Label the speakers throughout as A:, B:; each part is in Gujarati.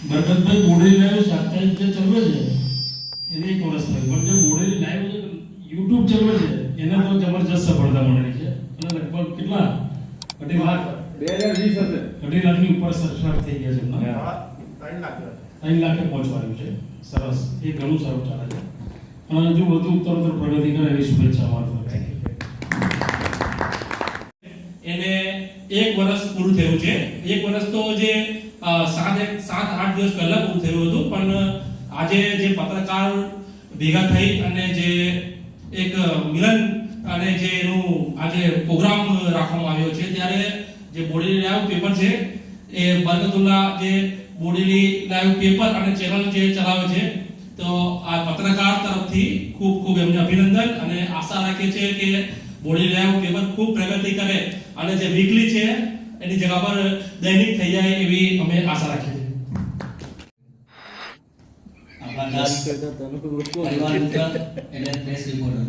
A: બરકતભાઈ બોડેલી લાઈવ સાપ્તાહિક જે ચલવે છે એને 1 વર્ષ થયું, પણ જે બોડેલી લાઈવ યુટ્યુબ ચલવે છે એને તો જબરજસ્ત સફળતા મળેલી છે અને લગભગ કેટલા 2.5 લાખ
B: 2020 હશે
A: 2.5 લાખની ઉપર સબસ્ક્રાઇબ થઈ ગયા છે એમના. 3 લાખે પહોંચવાનું છે. સરસ, એ ઘણું સારું ચાલે છે અને હજુ વધુ ઉત્તરોત્તર પ્રગતિ કરે એવી શુભેચ્છા અમારા તરફથી.
C: એને 1 વર્ષ પૂરું થયું છે. 1 વર્ષ તો જે 7-8 દિવસ પહેલા પૂરું થયું હતું, પણ આજે જે પત્રકાર ભેગા થઈ અને જે એક મિલન અને જે એનું આજે પ્રોગ્રામ રાખવામાં આવ્યો છે, ત્યારે જે બોડેલી લાઈવ પેપર છે એ બરકતુલ્લા જે બોડેલી લાઈવ પેપર અને ચેનલ જે ચલાવે છે, તો આ પત્રકાર તરફથી ખૂબ ખૂબ એમને અભિનંદન અને આશા રાખીએ છીએ કે બોડેલી લાઈવ પેપર ખૂબ પ્રગતિ કરે અને જે વીકલી છે એની જગ્યા પર દૈનિક થઈ જાય એવી અમે આશા રાખીએ છીએ.
D: આપણા ખાસ પરિવાર મિત્ર એટલે પ્રેસ રિપોર્ટર,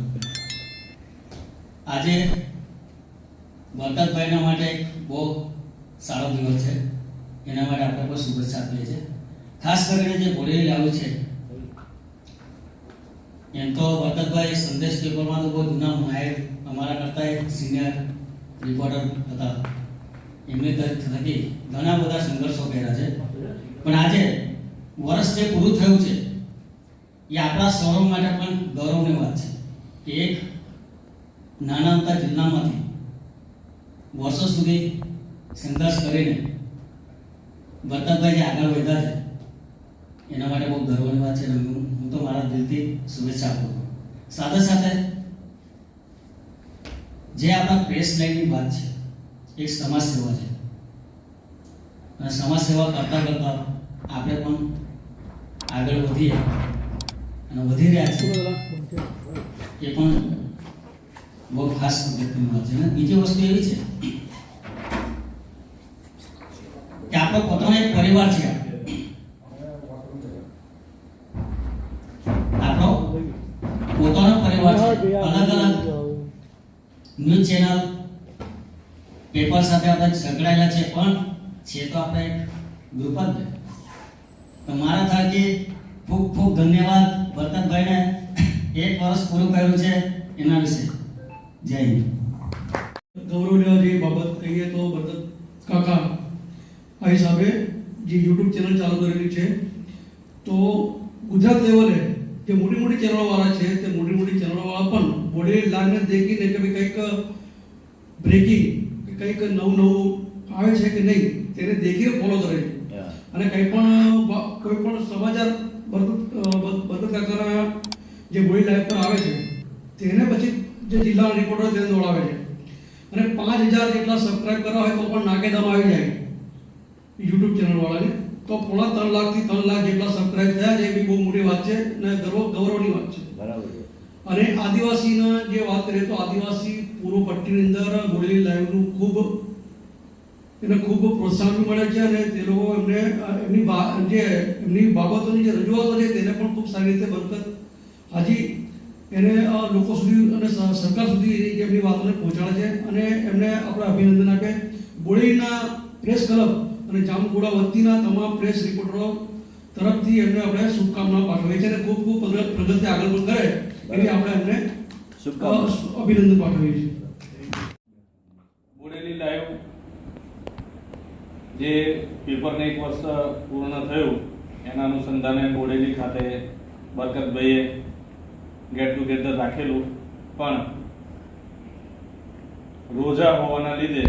D: આજે બરકતભાઈના માટે બહુ સારો દિવસ છે. એના માટે આપણે પણ શુભેચ્છા આપીએ છીએ. ખાસ કરીને જે બોડેલી લાઈવ છે, એમ તો બરકતભાઈ સંદેશ પેપરમાં તો બહુ જૂના માહિર અમારા કરતા એક સિનિયર રિપોર્ટર હતા. એમની થકી ઘણા બધા સંઘર્ષો કર્યા છે, પણ આજે વર્ષ જે પૂરું થયું છે એ આપણા સૌ માટે પણ ગૌરવની વાત છે કે એક નાના અમથા જિલ્લામાંથી વર્ષો સુધી સંઘર્ષ કરીને બરકતભાઈ જે આગળ વધ્યા છે એના માટે બહુ ગર્વની વાત છે. હું તો મારા દિલથી શુભેચ્છા આપું છું. સાથે સાથે જે આપણા પ્રેસ લાઈનની વાત છે, એક સમાજ સેવા છે અને સમાજ સેવા કરતા કરતા આપણે પણ આગળ વધીએ અને વધી રહ્યા છે, એ પણ બહુ ખાસ અગત્યની વાત છે. અને બીજી વસ્તુ એવી છે કે આપણો પોતાનો એક પરિવાર છે. આપણો પોતાનો પરિવાર છે. અલગ અલગ ન્યૂઝ ચેનલ પેપર સાથે આપણે સંકળાયેલા છે, પણ છે તો આપણે એક ગ્રુપ જ. તો મારા થકી ખૂબ ખૂબ ધન્યવાદ બરકતભાઈને 1 વર્ષ પૂરું કર્યું છે એના વિશે. જય હિન્દ.
E: ગૌરવ લેવા જેવી બાબત કહીએ તો બરકત કાકા આ હિસાબે જે યુટ્યુબ ચેનલ ચાલુ કરેલી છે, તો ગુજરાત લેવલે જે મોટી મોટી ચેનલોવાળા છે તે મોટી ચેનલોવાળા પણ બોડેલી લાઈવને દેખીને કે ભાઈ કંઈક બ્રેકિંગ કે કંઈક નવું આવે છે કે નહીં તેને દેખીને ફોલો કરે છે. અને કોઈ પણ સમાચાર બરકત કાકાના જે બોડેલી લાઈવ પર આવે છે તેને પછી જે જિલ્લાના રિપોર્ટર તેને દોડાવે છે અને 5000 જેટલા સબસ્ક્રાઇબ કરવા હોય તો પણ નાકેદમ આવી જાય યુટ્યુબ ચેનલ વાળાને. તો 3.5 લાખથી 3 લાખ જેટલા સબસ્ક્રાઇબ થયા છે, એ બી બહુ મોટી વાત છે અને ગૌરવની વાત છે.
B: બરાબર.
E: અને આદિવાસીના જે વાત કરીએ તો આદિવાસી પૂર્વ પટ્ટીની અંદર બોડેલી લાઈવનું ખૂબ પ્રોત્સાહન મળે છે અને તે લોકો એમની બાબતોની જે રજૂઆતો છે તેને પણ ખૂબ સારી રીતે બરકત હાજી એને લોકો સુધી અને સરકાર સુધી એમની વાતોને પહોંચાડે છે અને એમને આપણે અભિનંદન આપે. બોડેલીના પ્રેસ ક્લબ અને જામકુડા વતીના તમામ પ્રેસ રિપોર્ટરો તરફથી એમને આપણે શુભકામનાઓ પાઠવીએ છીએ અને ખૂબ પ્રગતિ આગળ પણ કરે એવી આપણે એમને અભિનંદન પાઠવીએ છીએ.
F: બોડેલી લાઈવ જે પેપરને 1 વર્ષ પૂર્ણ થયું એના અનુસંધાને બોડેલી ખાતે બરકતભાઈએ ગેટ ટુગેધર રાખેલું, પણ રોજા હોવાના લીધે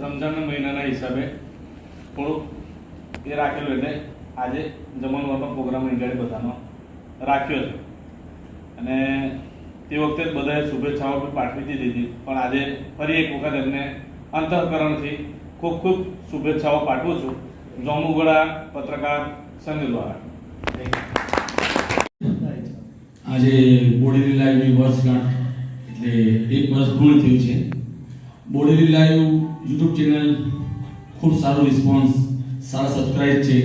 F: રમઝાન મહિનાના હિસાબે થોડુંક એ રાખેલું, એટલે આજે જમણવારનો પ્રોગ્રામ ઇન્ડિયા બધાનો રાખ્યો છે અને તે વખતે બધાએ શુભેચ્છાઓ પણ પાઠવી દીધી, પણ આજે ફરી એક વખત એમને અંતઃકરણથી ખૂબ ખૂબ શુભેચ્છાઓ પાઠવું છું જામુગડા પત્રકાર સંઘ દ્વારા.
A: આજે બોડેલી લાઈવની વર્ષગાંઠ એટલે 1 વર્ષ પૂર્ણ થયું છે. બોડેલી લાઈવ યુટ્યુબ ચેનલ ખૂબ સારો રિસ્પોન્સ, સારા સબસ્ક્રાઇબ છે.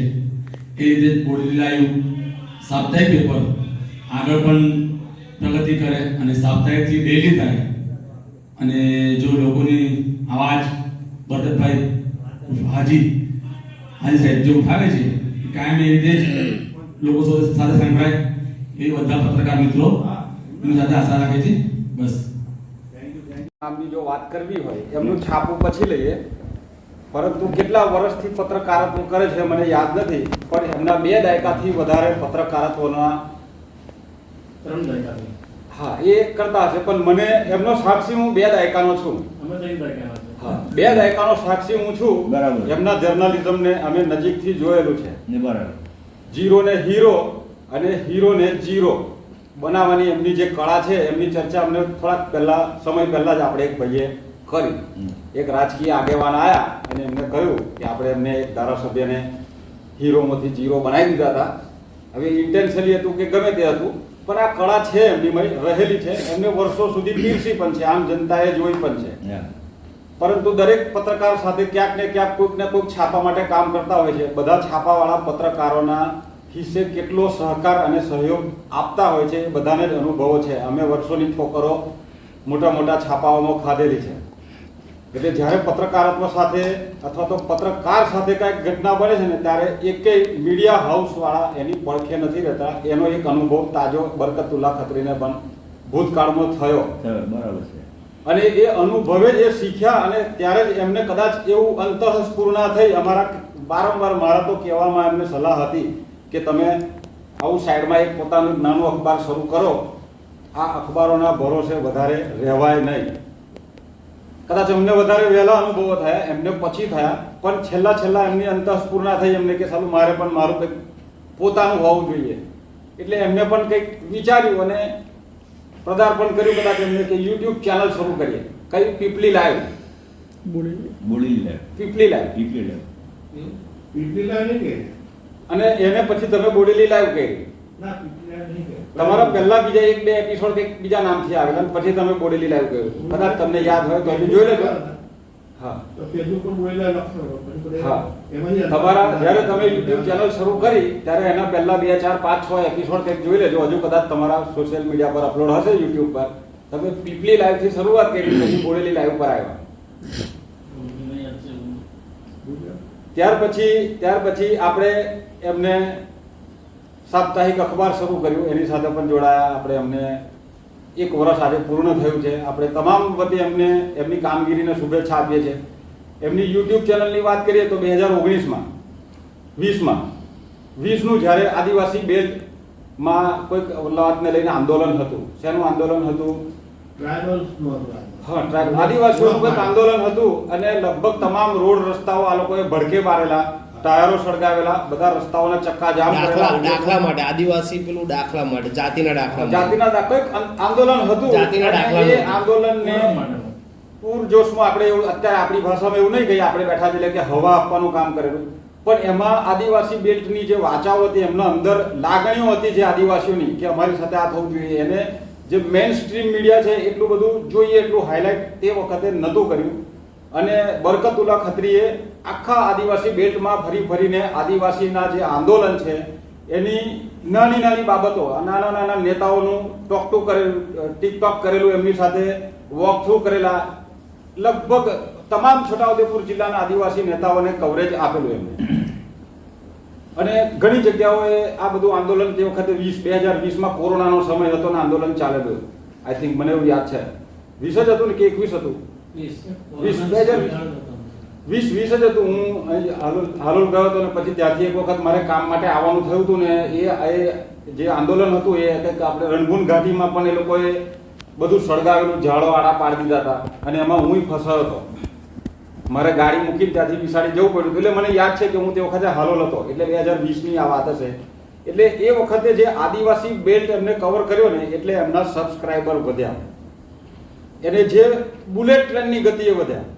A: એ રીતે બોડેલી લાઈવ સાપ્તાહિક પેપર આગળ પણ પ્રગતિ કરે અને સાપ્તાહિકથી ડેલી થાય અને જો લોકોની આવાજ બરકતભાઈ હાજી આજે સાહેબ જે ઉઠાવે છે એ કાયમ એ રીતે જ લોકો સાથે સંકળાય એ બધા પત્રકાર મિત્રો એની સાથે આશા રાખે છે. બસ
B: નામની જો વાત કરવી હોય એમનું છાપું પછી લઈએ, પરંતુ કેટલા વર્ષથી પત્રકારત્વ કરે છે મને યાદ નથી, પણ એમના 2 દાયકાથી વધારે પત્રકારત્વના
C: 3 દાયકાથી
B: હા એ કરતા હશે, પણ મને એમનો સાક્ષી હું 2 દાયકાનો છું.
C: અમે 3 દાયકાના છે.
B: હા 2 દાયકાનો સાક્ષી હું છું.
G: બરાબર.
B: એમના જર્નલિઝમને અમે નજીકથી જોયેલું છે.
G: બરાબર.
B: જીરોને હીરો અને હીરોને જીરો બનાવવાની એમની જે કળા છે એમની ચર્ચા અમને થોડાક સમય પહેલા જ આપણે એક ભાઈએ કરી. એક રાજકીય આગેવાન આયા અને એમને કહ્યું કે આપણે એમને એક ધારાસભ્યને હીરોમાંથી જીરો બનાવી દીધા હતા. હવે ઇન્ટેન્શનલી હતું કે ગમે તે હતું, પણ આ કળા છે એમની રહેલી છે, એમને વર્ષો સુધી પીરસી પણ છે, આમ જનતાએ જોઈ પણ છે. પરંતુ દરેક પત્રકાર સાથે ક્યાંક ને ક્યાંક કોઈક ને કોઈક છાપા માટે કામ કરતા હોય છે. બધા છાપાવાળા પત્રકારોના હિસ્સે કેટલો સહકાર અને સહયોગ આપતા હોય છે એ બધાને જ અનુભવો છે. અમે વર્ષોની ઠોકરો મોટા મોટા છાપાઓમાં ખાધેલી છે. એટલે જ્યારે પત્રકારત્વ સાથે અથવા તો પત્રકાર સાથે કાંઈક ઘટના બને છે ને ત્યારે એકેય મીડિયા હાઉસવાળા એની પડખે નથી રહેતા. એનો એક અનુભવ તાજો બરકતુલ્લા ખત્રીને પણ ભૂતકાળમાં થયો.
G: બરાબર છે.
B: અને એ અનુભવે જ એ શીખ્યા અને ત્યારે જ એમને કદાચ એવું અંતઃસ્ફૂર્ણા થઈ. વારંવાર મારા તો કહેવામાં એમને સલાહ હતી કે તમે આવું સાઈડમાં એક પોતાનું નાનું અખબાર શરૂ કરો. આ અખબારોના ભરોસે વધારે રહેવાય નહીં. કદાચ અમને વધારે વહેલા અનુભવો થયા, એમને પછી થયા, પણ છેલ્લા એમની અંતઃસ્ફૂર્ણા થઈ એમને કે સાલું મારે પણ મારું કંઈક પોતાનું હોવું જોઈએ. એટલે એમને પણ કંઈક વિચાર્યું અને પદાર્પણ કર્યું કદાચ એમને કે યુટ્યુબ ચેનલ શરૂ કરીએ. કઈ પીપલી લાઈવ. પીપલી લાઈવ. અને એને પછી તમે બોડેલી લાઈવ કરી. તમારા પહેલા બીજા 1-2 એપિસોડ કંઈક બીજા નામથી આવેલા અને પછી તમે બોડેલી લાઈવ કર્યું. કદાચ તમને યાદ હોય તો હજુ જોઈ લેજો. હા તમારા જ્યારે તમે યુટ્યુબ ચેનલ શરૂ કરી ત્યારે એના પહેલા 2, 4, 5, 6 એપિસોડ કંઈક જોઈ લેજો. હજુ કદાચ તમારા સોશિયલ મીડિયા પર અપલોડ હશે યુટ્યુબ પર. તમે પીપલી લાઈવ થી શરૂઆત કરી પછી બોડેલી લાઈવ પર આવ્યા. ત્યાર પછી આપણે એમને સાપ્તાહિક અખબાર શરૂ કર્યું, એની સાથે પણ જોડાયા. આપણે એમને 1 વર્ષ આજે પૂર્ણ થયું છે. આપણે તમામ વતી એમને એમની કામગીરીને શુભેચ્છા આપીએ છીએ. એમની યુટ્યુબ ચેનલની વાત કરીએ તો 2019નું જ્યારે આદિવાસી બેલ્ટમાં કોઈક વાતને લઈને આંદોલન હતું. શેનું આંદોલન હતું? આદિવાસીઓનું કોઈક આંદોલન હતું અને લગભગ તમામ રોડ રસ્તાઓ આ લોકોએ ભડકે મારેલા, ટાયરો સળગાવેલા, બધા રસ્તાઓના ચક્કાજામ કરેલા.
H: દાખલા માટે આદિવાસી પેલું દાખલા માટે જાતિના
B: કોઈક આંદોલન હતું. એ આંદોલનને પૂરજોશમાં આપણે એવું અત્યારે આપણી ભાષામાં એવું નહીં કહીએ, આપણે બેઠા છીએ કે હવા આપવાનું કામ કરેલું, પણ એમાં આદિવાસી બેલ્ટની જે વાચાઓ હતી એમના અંદર લાગણીઓ હતી જે આદિવાસીઓની કે અમારી સાથે આ થવું જોઈએ. એને જે મેઇન સ્ટ્રીમ મીડિયા છે એટલું બધું જોઈએ એટલું હાઇલાઇટ તે વખતે નહોતું કર્યું. અને બરકતુલ્લા ખત્રીએ આખા આદિવાસી બેલ્ટમાં ફરીને આદિવાસીના જે આંદોલન છે એની નાની બાબતો, નાના નેતાઓનું ટિકટોક કરેલું, એમની સાથે વોક થ્રુ કરેલા, લગભગ તમામ છોટાઉદેપુર જિલ્લાના આદિવાસી નેતાઓને કવરેજ આપેલું એમને. અને ઘણી જગ્યાઓએ આ બધું આંદોલન તે વખતે 2020માં કોરોનાનો સમય હતો ને આંદોલન ચાલેલું. આઈ થિંક મને એવું યાદ છે 20 જ હતું ને કે 21 હતું? 20 જ હતું. હું હાલોલ ગયો હતો ને પછી ત્યાંથી એક વખત મારે કામ માટે આવવાનું થયું હતું ને એ જે આંદોલન હતું એ આપણે રણગુન ઘાટીમાં પણ એ લોકોએ બધું સળગાવેલું, ઝાડો આડા પાડી દીધા હતા અને એમાં હું ફસાયો હતો. મારે ગાડી મૂકીને ત્યાંથી વિસાડી જવું પડ્યું. એટલે મને યાદ છે કે હું તે વખતે હાલોલ હતો. એટલે 2020ની આ વાત હશે. એટલે એ વખતે જે આદિવાસી બેલ્ટ એમને કવર કર્યો ને એટલે એમના સબસ્ક્રાઇબર વધ્યા અને જે બુલેટ ટ્રેનની ગતિએ વધ્યા.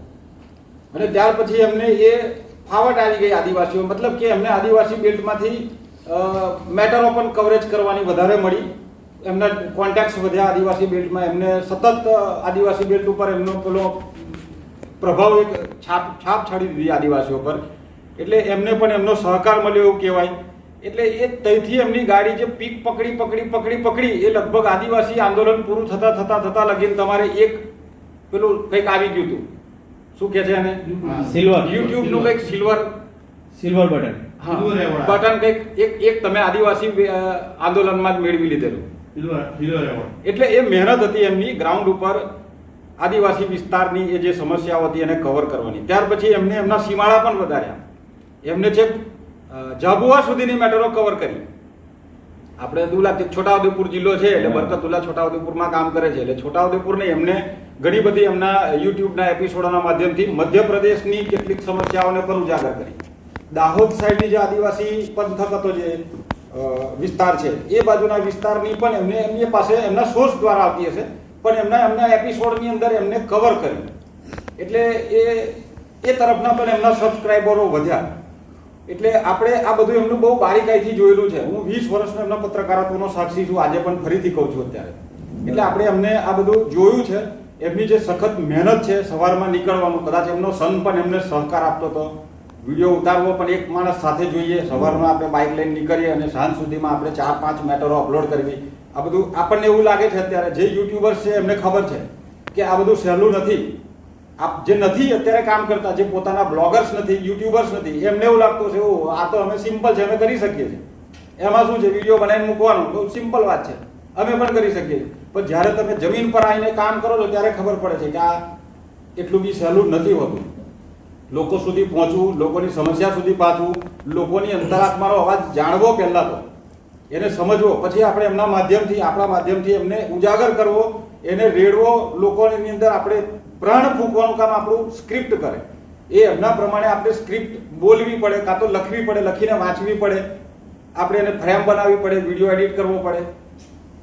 B: અને ત્યાર પછી એમને એ ફાવટ આવી ગઈ આદિવાસીઓ, મતલબ કે એમને આદિવાસી બેલ્ટમાંથી મેટરો પણ કવરેજ કરવાની વધારે મળી. એમના કોન્ટેક્ટ્સ વધ્યા આદિવાસી બેલ્ટમાં. એમને સતત આદિવાસી બેલ્ટ ઉપર એમનો પેલો પ્રભાવ એક છાપ છાડી દીધી આદિવાસીઓ પર. એટલે એમને પણ એમનો સહકાર મળ્યો એવું કહેવાય. એટલે એ તઈથી એમની ગાડી જે પીક પકડી એ લગભગ આદિવાસી આંદોલન પૂરું થતા લગીને તમારે એક પેલું કંઈક આવી ગયું હતું. શું કે છે એને? સિલ્વર. યુટ્યુબનું કંઈક
G: સિલ્વર બટન
B: હા
G: સિલ્વર એવોર્ડ
B: બટન કંઈક એક તમે આદિવાસી આંદોલનમાં જ મેળવી લીધેલું.
G: સિલ્વર એવોર્ડ
B: એટલે એ મહેનત હતી એમની ગ્રાઉન્ડ ઉપર આદિવાસી વિસ્તારની એ જે સમસ્યાઓ હતી એને કવર કરવાની. ત્યાર પછી એમને એમના સીમાડા પણ વધાર્યા. એમને છેક ઝાબુઆ સુધીની મેટરો કવર કરી. આપણે દુલા છોટાઉદેપુર જિલ્લો છે એટલે બરકતુલ્લા છોટાઉદેપુરમાં કામ કરે છે એટલે છોટાઉદેપુરને એમને ઘણી બધી એમના યુટ્યુબના એપિસોડોના માધ્યમથી મધ્યપ્રદેશની કેટલીક સમસ્યાઓને પણ ઉજાગર કરી. દાહોદ સાઈડની જે આદિવાસી પંથક હતો જે વિસ્તાર છે એ બાજુના વિસ્તારની પણ એમને એમની પાસે એમના સોર્સ દ્વારા આવતી હશે પણ એમના એપિસોડની અંદર એમને કવર કર્યું. એટલે એ તરફના પણ એમના સબસ્ક્રાઇબરો વધ્યા. એટલે આપણે આ બધું એમનું બહુ બારીકાઈથી જોયેલું છે. હું 20 વર્ષનો એમના પત્રકારત્વનો સાક્ષી છું, આજે પણ ફરીથી કહું છું અત્યારે. એટલે આપણે એમને આ બધું જોયું છે. એમની જે સખત મહેનત છે સવારમાં નીકળવાનું, કદાચ એમનો સન પણ એમને સહકાર આપતો હતો. વિડીયો ઉતારવો પણ એક માણસ સાથે જોઈએ. સવારમાં આપણે બાઇક લઈને નીકળીએ અને સાંજ સુધીમાં આપણે 4-5 મેટરો અપલોડ કરવી. આ બધું આપણને એવું લાગે છે અત્યારે જે યુટ્યુબર્સ છે એમને ખબર છે કે આ બધું સહેલું નથી. આપ જે નથી અત્યારે કામ કરતા, જે પોતાના બ્લોગર્સ નથી, યુટ્યુબર્સ નથી, એમને એવું લાગતું છે ઓ આ તો અમે સિમ્પલ છે, અમે કરી શકીએ છીએ. એમાં શું છે, વિડીયો બનાવીને મૂકવાનું બહુ સિમ્પલ વાત છે, અમે પણ કરી શકીએ છીએ. પણ જ્યારે તમે જમીન પર આવીને કામ કરો છો ત્યારે ખબર પડે છે કે આ એટલું બી સહેલું નથી હોતું. લોકો સુધી પહોંચવું, લોકોની સમસ્યા સુધી પહોંચવું, લોકોની અંતરાત્માનો અવાજ જાણવો પહેલા તો, એને સમજવો, પછી આપણે એમના માધ્યમથી આપણા માધ્યમથી એમને ઉજાગર કરવો, એને રેડવો, લોકોની અંદર આપણે પ્રાણ ફૂંકવાનું કામ આપણું સ્ક્રિપ્ટ કરે. એ એમના પ્રમાણે આપણે સ્ક્રિપ્ટ બોલવી પડે, કાં તો લખવી પડે, લખીને વાંચવી પડે, આપણે એને ફ્રેમ બનાવવી પડે, વિડીયો એડિટ કરવો પડે,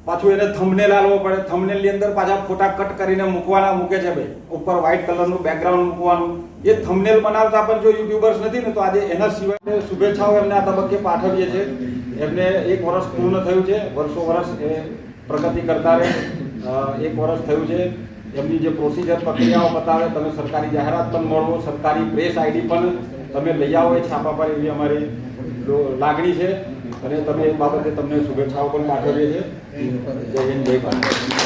B: પાછું એને થંબનેલ આલવો પડે. થંબનેલની અંદર પાછા ફોટા કટ કરીને મૂકે છે ભાઈ, ઉપર વ્હાઇટ કલરનું બેકગ્રાઉન્ડ મૂકવાનું. એ થંબનેલ બનાવતા પણ જો યુટ્યુબર્સ નથી ને તો આજે એના સિવાય શુભેચ્છાઓ એમને આ તબક્કે પાઠવીએ છીએ. એમને 1 વર્ષ પૂર્ણ થયું છે. વર્ષો એ પ્રગતિ કરતા રહે. 1 વર્ષ થયું છે. એમની જે પ્રોસિજર પ્રક્રિયાઓ બતાવે, તમે સરકારી જાહેરાત પણ મળવો, સરકારી પ્રેસ આઈડી પણ તમે લઈ આવો, એ છાપા પર એવી અમારી લાગણી છે અને તમે એ બાબતે તમને શુભેચ્છાઓ પણ પાઠવીએ છીએ. જય હિન્દ, જય ભારત.